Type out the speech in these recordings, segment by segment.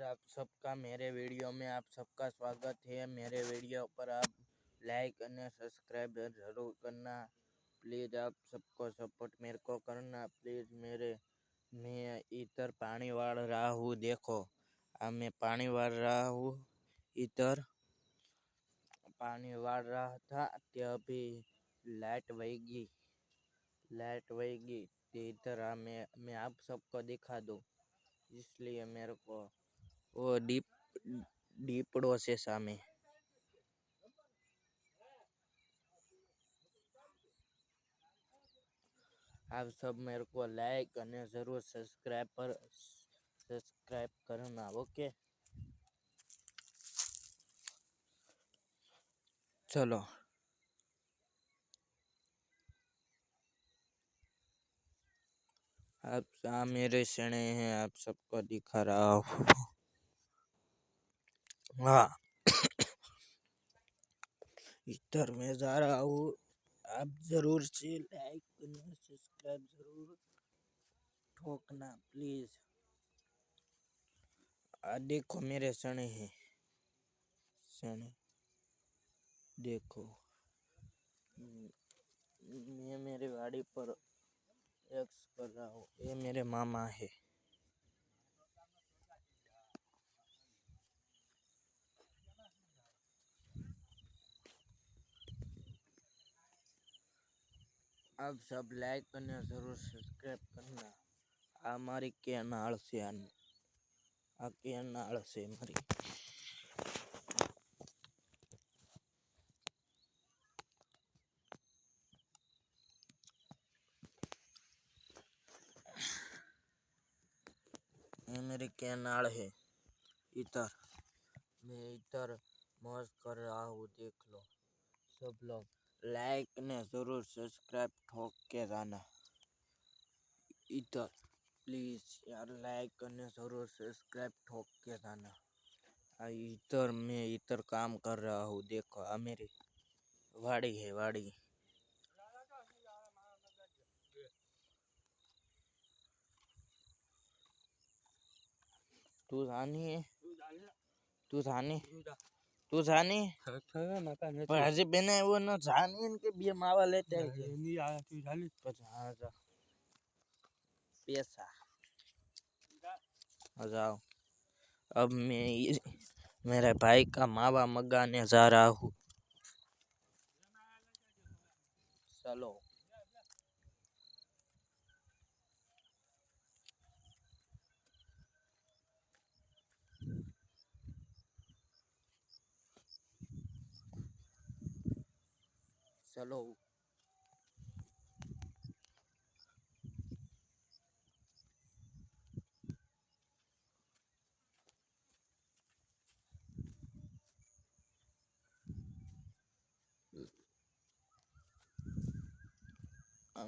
Guys, आप सबका मेरे वीडियो में आप सबका स्वागत है। मेरे वीडियो पर आप लाइक और सब्सक्राइब जरूर करना प्लीज़। आप सबको सपोर्ट मेरे को करना प्लीज़। मैं इधर पानी वाड़ रहा हूँ, देखो अब मैं पानी वाड़ रहा हूँ। इधर पानी वाड़ रहा था कि अभी लाइट वही इधर मैं आप सबको दिखा दूँ, इसलिए मेरे को वो डीपड़ो से सामे आप सब मेरे को लाइक और जरूर सब्सक्राइब करना। ओके चलो, आप मेरे सने हैं, आप सबको दिखा रहा हूँ। हाँ इधर मैं जा रहा हूँ, आप जरूर से लाइक और सब्सक्राइब जरूर ठोकना प्लीज। देखो मेरे सने हैं, सने देखो। मैं मेरे गाड़ी पर एक्स कर रहा हूँ, ये मेरे मामा है। आप सब लाइक करना जरूर सब्सक्राइब करना। हमारी केनाल से मारी ये मेरी केनाल है। इधर मैं इधर मौज कर रहा हूँ, देख लो। सब लोग लाइक ने जरूर सब्सक्राइब ठोक के जाना। इधर प्लीज यार लाइक करने जरूर सब्सक्राइब ठोक के जाना। इधर मैं इधर काम कर रहा हूँ, देखो मेरी वाड़ी है, वाड़ी। तू जानी पर हजी बेने वो न जानी इनके बे मावा लेते हैं नहीं आया तू जानी हाँ जा पैसा आ जाओ। अब मैं मेरे भाई का मावा मंगाने जा रहा हूँ। चलो चलो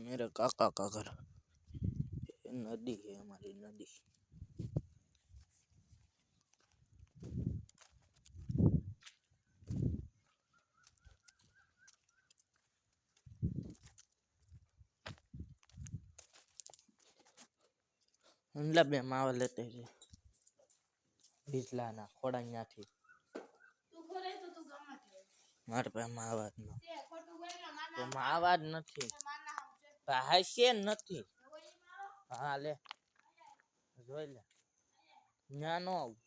मेरे काका का घर, नदी है हमारी नदी। मतलब બે માવા લેતે છે બીજલાના ખોડાኛથી મારે પાસે માવા જ ન તો માવા જ નથી હાશે નથી। હા લે જોઈ લે ન્યા નો આવું